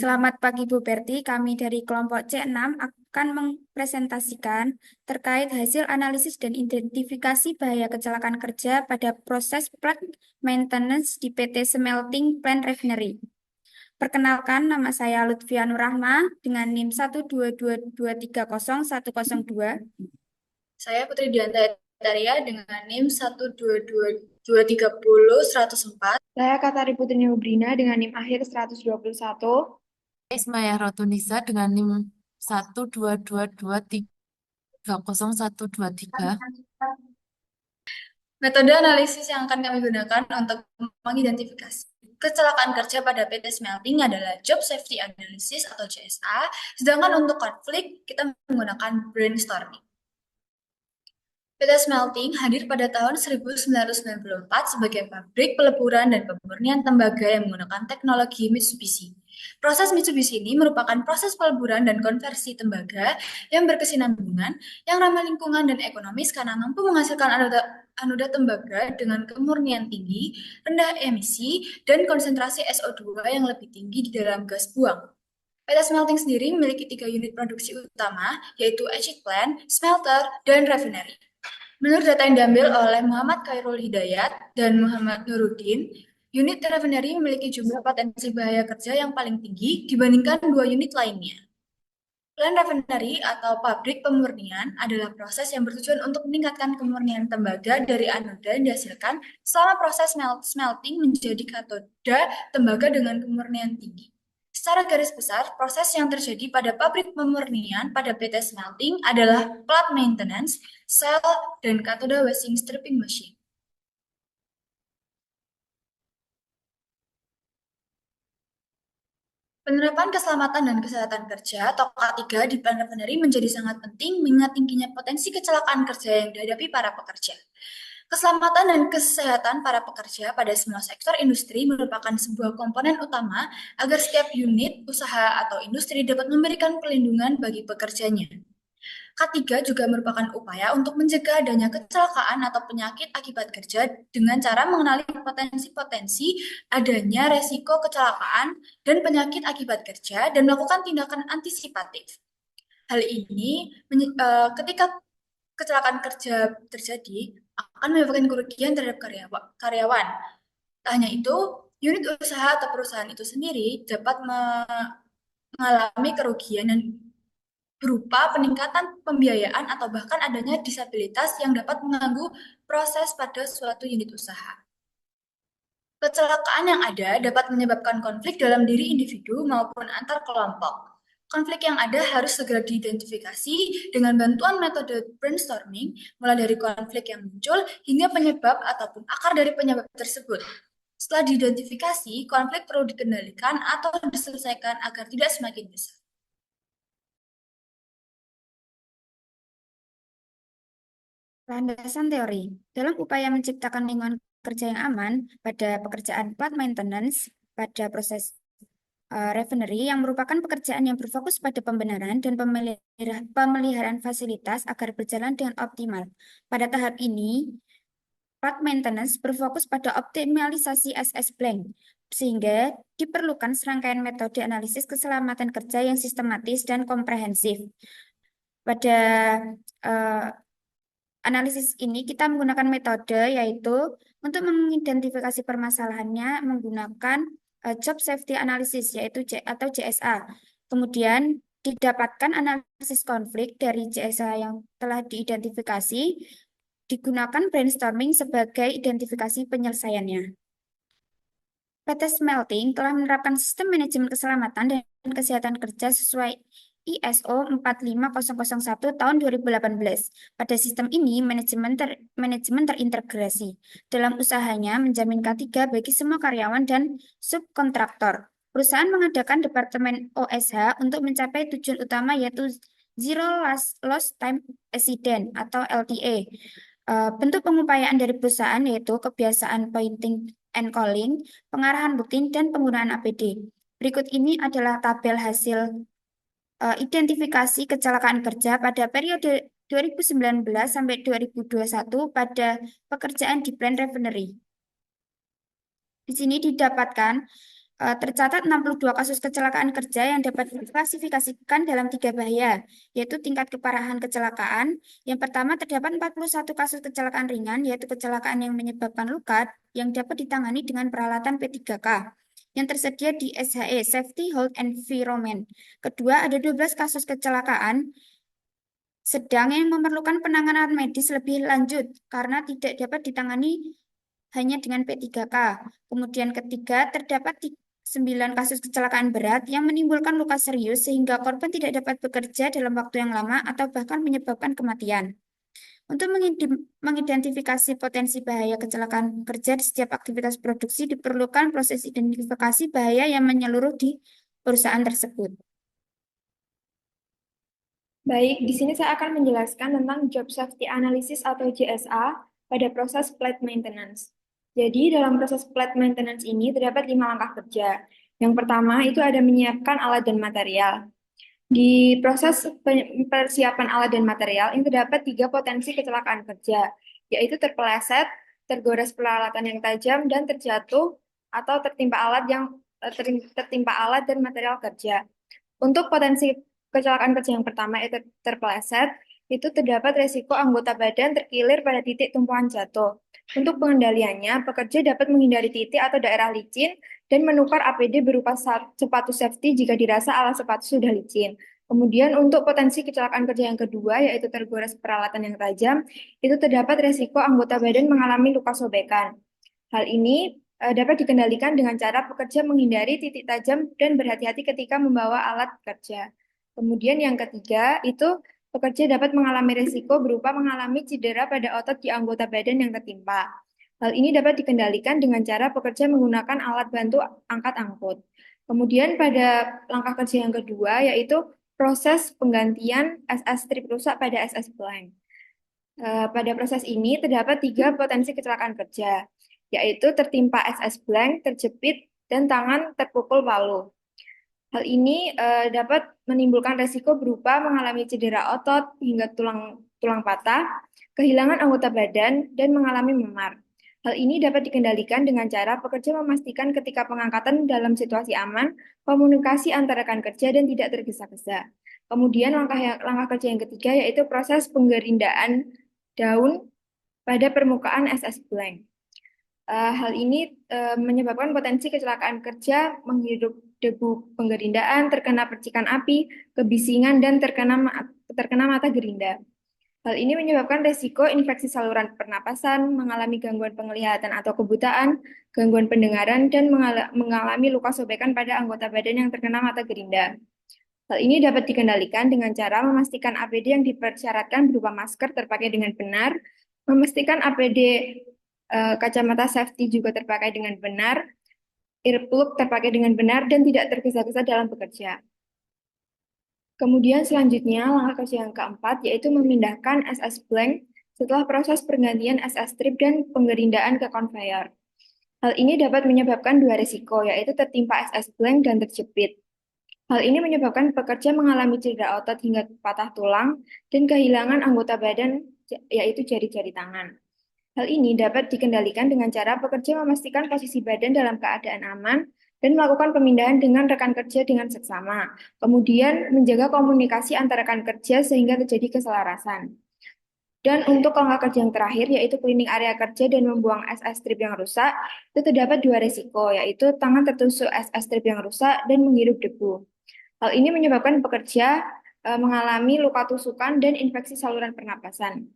Selamat pagi Bu Berti, kami dari kelompok C6 akan mempresentasikan terkait hasil analisis dan identifikasi bahaya kecelakaan kerja pada proses plant maintenance di PT Smelting Plant Refinery. Perkenalkan, nama saya Lutfia Nurrahma dengan NIM 122230102. Saya Putri Diantaria dengan NIM 122230104. Saya Katari Putri Nubrina dengan NIM akhir 121. Ismaya Rotunisa dengan NIM 122230123. Metode analisis yang akan kami gunakan untuk mengidentifikasi kecelakaan kerja pada PT Smelting adalah Job Safety Analysis atau JSA, sedangkan untuk konflik kita menggunakan brainstorming. PT Smelting hadir pada tahun 1994 sebagai pabrik peleburan dan pemurnian tembaga yang menggunakan teknologi Mitsubishi. Proses Mitsubishi ini merupakan proses peleburan dan konversi tembaga yang berkesinambungan, yang ramah lingkungan dan ekonomis karena mampu menghasilkan anoda tembaga dengan kemurnian tinggi, rendah emisi, dan konsentrasi SO2 yang lebih tinggi di dalam gas buang. PT Smelting sendiri memiliki 3 unit produksi utama, yaitu etching plant, smelter, dan refinery. Menurut data yang diambil oleh Muhammad Khairul Hidayat dan Muhammad Nuruddin, unit refinery memiliki jumlah potensi bahaya kerja yang paling tinggi dibandingkan 2 unit lainnya. Plant refinery atau pabrik pemurnian adalah proses yang bertujuan untuk meningkatkan kemurnian tembaga dari anoda yang dihasilkan selama proses smelting menjadi katoda tembaga dengan kemurnian tinggi. Secara garis besar, proses yang terjadi pada pabrik pemurnian pada PT Smelting adalah plant maintenance, cell, dan katoda wasing stripping machine. Penerapan keselamatan dan kesehatan kerja atau K3 di plant refinery menjadi sangat penting mengingat tingginya potensi kecelakaan kerja yang dihadapi para pekerja. Keselamatan dan kesehatan para pekerja pada semua sektor industri merupakan sebuah komponen utama agar setiap unit usaha atau industri dapat memberikan perlindungan bagi pekerjanya. K3 juga merupakan upaya untuk mencegah adanya kecelakaan atau penyakit akibat kerja dengan cara mengenali potensi-potensi adanya resiko kecelakaan dan penyakit akibat kerja dan melakukan tindakan antisipatif. Hal ini ketika kecelakaan kerja terjadi akan menyebabkan kerugian terhadap karyawan. Tak hanya itu, unit usaha atau perusahaan itu sendiri dapat mengalami kerugian dan berupa peningkatan pembiayaan atau bahkan adanya disabilitas yang dapat mengganggu proses pada suatu unit usaha. Kecelakaan yang ada dapat menyebabkan konflik dalam diri individu maupun antar kelompok. Konflik yang ada harus segera diidentifikasi dengan bantuan metode brainstorming, mulai dari konflik yang muncul hingga penyebab ataupun akar dari penyebab tersebut. Setelah diidentifikasi, konflik perlu dikendalikan atau diselesaikan agar tidak semakin besar. Landasan teori. Dalam upaya menciptakan lingkungan kerja yang aman pada pekerjaan plant maintenance pada proses refinery yang merupakan pekerjaan yang berfokus pada pembenaran dan pemeliharaan fasilitas agar berjalan dengan optimal. Pada tahap ini, plant maintenance berfokus pada optimalisasi SS blank, sehingga diperlukan serangkaian metode analisis keselamatan kerja yang sistematis dan komprehensif. Pada uh, analisis ini kita menggunakan metode yaitu untuk mengidentifikasi permasalahannya menggunakan job safety analysis yaitu atau JSA. Kemudian didapatkan analisis konflik dari JSA yang telah diidentifikasi, digunakan brainstorming sebagai identifikasi penyelesaiannya. PT Smelting telah menerapkan sistem manajemen keselamatan dan kesehatan kerja sesuai ISO 45001 tahun 2018. Pada sistem ini, manajemen terintegrasi dalam usahanya menjamin K3 bagi semua karyawan dan subkontraktor. Perusahaan mengadakan Departemen OSH untuk mencapai tujuan utama yaitu Zero Lost Time Accident atau LTA. Bentuk pengupayaan dari perusahaan yaitu kebiasaan pointing and calling, pengarahan rutin, dan penggunaan APD. Berikut ini adalah tabel hasil identifikasi kecelakaan kerja pada periode 2019 sampai 2021 pada pekerjaan di plant refinery. Di sini didapatkan tercatat 62 kasus kecelakaan kerja yang dapat diklasifikasikan dalam 3 bahaya, yaitu tingkat keparahan kecelakaan. Yang pertama, terdapat 41 kasus kecelakaan ringan, yaitu kecelakaan yang menyebabkan luka yang dapat ditangani dengan peralatan P3K yang tersedia di SHE, Safety Hold Environment. Kedua, ada 12 kasus kecelakaan sedang yang memerlukan penanganan medis lebih lanjut karena tidak dapat ditangani hanya dengan P3K. Kemudian ketiga, terdapat 9 kasus kecelakaan berat yang menimbulkan luka serius sehingga korban tidak dapat bekerja dalam waktu yang lama atau bahkan menyebabkan kematian. Untuk mengidentifikasi potensi bahaya kecelakaan kerja di setiap aktivitas produksi diperlukan proses identifikasi bahaya yang menyeluruh di perusahaan tersebut. Baik, di sini saya akan menjelaskan tentang Job Safety Analysis atau JSA pada proses plant maintenance. Jadi, dalam proses plant maintenance ini terdapat 5 langkah kerja. Yang pertama itu ada menyiapkan alat dan material. Di proses persiapan alat dan material ini terdapat 3 potensi kecelakaan kerja, yaitu terpeleset, tergores peralatan yang tajam, dan terjatuh atau tertimpa alat dan material kerja. Untuk potensi kecelakaan kerja yang pertama yaitu terpeleset, itu terdapat resiko anggota badan terkilir pada titik tumpuan jatuh. Untuk pengendaliannya, pekerja dapat menghindari titik atau daerah licin dan menukar APD berupa sepatu safety jika dirasa alas sepatu sudah licin. Kemudian untuk potensi kecelakaan kerja yang kedua, yaitu tergores peralatan yang tajam, itu terdapat resiko anggota badan mengalami luka sobekan. Hal ini dapat dikendalikan dengan cara pekerja menghindari titik tajam dan berhati-hati ketika membawa alat kerja. Kemudian yang ketiga, itu pekerja dapat mengalami risiko berupa mengalami cedera pada otot di anggota badan yang tertimpa. Hal ini dapat dikendalikan dengan cara pekerja menggunakan alat bantu angkat-angkut. Kemudian pada langkah kerja yang kedua, yaitu proses penggantian SS strip rusak pada SS blank. Pada proses ini terdapat 3 potensi kecelakaan kerja, yaitu tertimpa SS blank, terjepit, dan tangan terpukul palu. Hal ini dapat menimbulkan resiko berupa mengalami cedera otot hingga tulang patah, kehilangan anggota badan, dan mengalami memar. Hal ini dapat dikendalikan dengan cara pekerja memastikan ketika pengangkatan dalam situasi aman, komunikasi antara rekan kerja dan tidak tergesa-gesa. Kemudian langkah kerja yang ketiga yaitu proses penggerindaan daun pada permukaan SS blank. Hal ini menyebabkan potensi kecelakaan kerja, menghirup debu penggerindaan, terkena percikan api, kebisingan, dan terkena mata gerinda. Hal ini menyebabkan resiko infeksi saluran pernapasan, mengalami gangguan penglihatan atau kebutaan, gangguan pendengaran, dan mengalami luka sobekan pada anggota badan yang terkena mata gerinda. Hal ini dapat dikendalikan dengan cara memastikan APD yang dipersyaratkan berupa masker terpakai dengan benar, memastikan APD kacamata safety juga terpakai dengan benar, earplug terpakai dengan benar, dan tidak tergesa-gesa dalam bekerja. Kemudian selanjutnya, langkah kerja yang keempat, yaitu memindahkan SS blank setelah proses pergantian SS strip dan penggerindaan ke conveyor. Hal ini dapat menyebabkan 2 risiko, yaitu tertimpa SS blank dan terjepit. Hal ini menyebabkan pekerja mengalami cedera otot hingga patah tulang dan kehilangan anggota badan, yaitu jari-jari tangan. Hal ini dapat dikendalikan dengan cara pekerja memastikan posisi badan dalam keadaan aman dan melakukan pemindahan dengan rekan kerja dengan seksama. Kemudian menjaga komunikasi antara rekan kerja sehingga terjadi keselarasan. Dan untuk langkah kerja yang terakhir, yaitu cleaning area kerja dan membuang SS strip yang rusak, itu terdapat 2 risiko, yaitu tangan tertusuk SS strip yang rusak dan menghirup debu. Hal ini menyebabkan pekerja mengalami luka tusukan dan infeksi saluran pernapasan.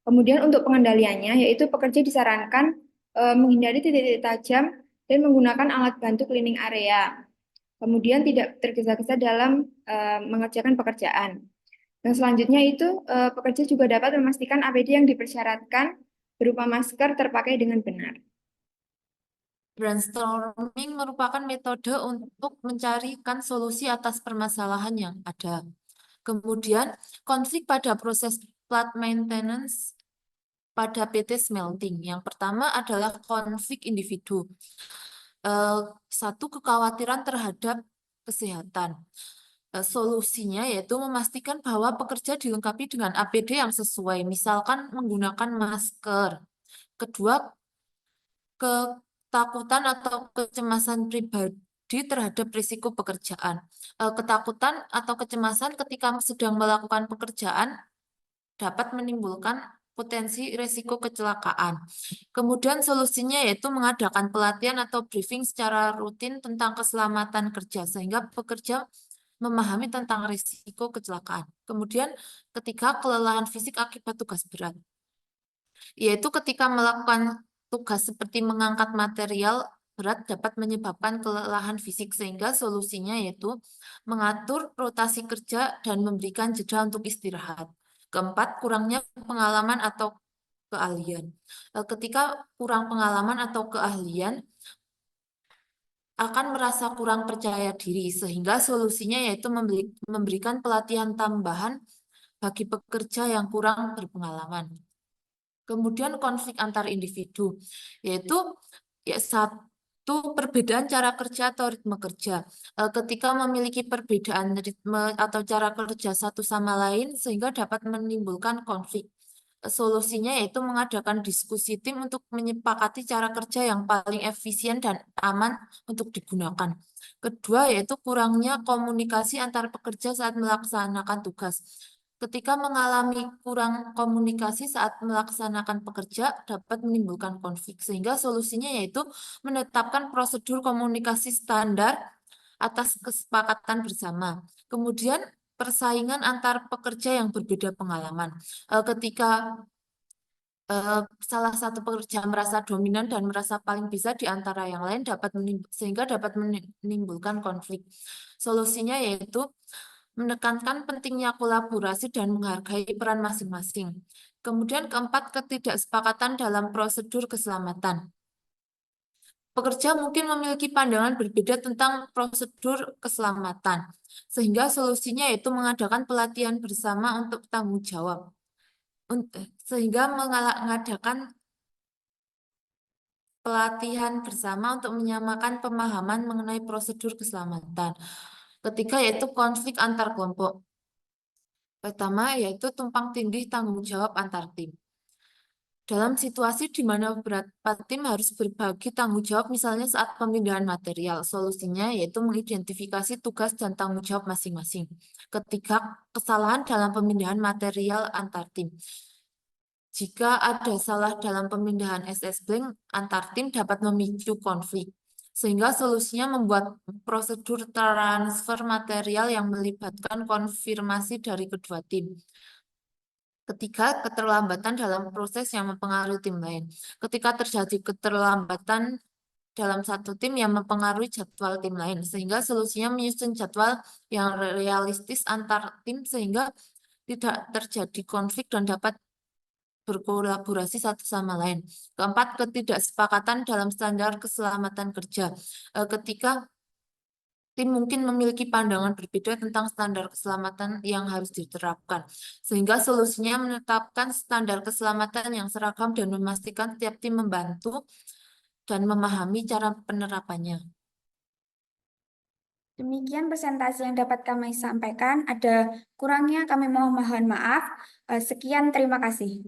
Kemudian untuk pengendaliannya, yaitu pekerja disarankan menghindari titik-titik tajam dan menggunakan alat bantu cleaning area. Kemudian tidak tergesa-gesa dalam mengerjakan pekerjaan. Dan selanjutnya itu pekerja juga dapat memastikan APD yang dipersyaratkan berupa masker terpakai dengan benar. Brainstorming merupakan metode untuk mencarikan solusi atas permasalahan yang ada. Kemudian, konflik pada proses plant maintenance pada PT Smelting. Yang pertama adalah konflik individu. Satu, kekhawatiran terhadap kesehatan. Solusinya yaitu memastikan bahwa pekerja dilengkapi dengan APD yang sesuai, misalkan menggunakan masker. Kedua, ketakutan atau kecemasan pribadi terjadi terhadap risiko pekerjaan. Ketakutan atau kecemasan ketika sedang melakukan pekerjaan dapat menimbulkan potensi risiko kecelakaan. Kemudian solusinya yaitu mengadakan pelatihan atau briefing secara rutin tentang keselamatan kerja sehingga pekerja memahami tentang risiko kecelakaan. Kemudian ketiga, kelelahan fisik akibat tugas berat, yaitu ketika melakukan tugas seperti mengangkat material berat dapat menyebabkan kelelahan fisik sehingga solusinya yaitu mengatur rotasi kerja dan memberikan jeda untuk istirahat. Keempat, kurangnya pengalaman atau keahlian. Ketika kurang pengalaman atau keahlian akan merasa kurang percaya diri sehingga solusinya yaitu memberikan pelatihan tambahan bagi pekerja yang kurang berpengalaman. Kemudian konflik antar individu, yaitu satu perbedaan cara kerja atau ritme kerja. Ketika memiliki perbedaan ritme atau cara kerja satu sama lain sehingga dapat menimbulkan konflik. Solusinya yaitu mengadakan diskusi tim untuk menyepakati cara kerja yang paling efisien dan aman untuk digunakan. Kedua yaitu kurangnya komunikasi antar pekerja saat melaksanakan tugas. Ketika mengalami kurang komunikasi saat melaksanakan pekerja dapat menimbulkan konflik, sehingga solusinya yaitu menetapkan prosedur komunikasi standar atas kesepakatan bersama. Kemudian persaingan antar pekerja yang berbeda pengalaman. Ketika salah satu pekerja merasa dominan dan merasa paling bisa di antara yang lain sehingga dapat menimbulkan konflik. Solusinya yaitu menekankan pentingnya kolaborasi dan menghargai peran masing-masing. Kemudian keempat, ketidaksepakatan dalam prosedur keselamatan. Pekerja mungkin memiliki pandangan berbeda tentang prosedur keselamatan, sehingga solusinya yaitu mengadakan pelatihan bersama untuk tanggung jawab. Sehingga mengadakan pelatihan bersama untuk menyamakan pemahaman mengenai prosedur keselamatan. Ketiga yaitu konflik antar kelompok. Pertama yaitu tumpang tindih tanggung jawab antar tim. Dalam situasi di mana beberapa tim harus berbagi tanggung jawab, misalnya saat pemindahan material, solusinya yaitu mengidentifikasi tugas dan tanggung jawab masing-masing. Ketiga, kesalahan dalam pemindahan material antar tim. Jika ada salah dalam pemindahan SS Blank antar tim dapat memicu konflik. Sehingga solusinya membuat prosedur transfer material yang melibatkan konfirmasi dari kedua tim. Ketiga, keterlambatan dalam proses yang mempengaruhi tim lain. Ketika terjadi keterlambatan dalam satu tim yang mempengaruhi jadwal tim lain, sehingga solusinya menyusun jadwal yang realistis antar tim sehingga tidak terjadi konflik dan dapat berkolaborasi satu sama lain. Keempat, ketidaksepakatan dalam standar keselamatan kerja. Ketika tim mungkin memiliki pandangan berbeda tentang standar keselamatan yang harus diterapkan, sehingga solusinya menetapkan standar keselamatan yang seragam dan memastikan setiap tim membantu dan memahami cara penerapannya. Demikian presentasi yang dapat kami sampaikan. Ada kurangnya kami mohon maaf. Sekian, terima kasih.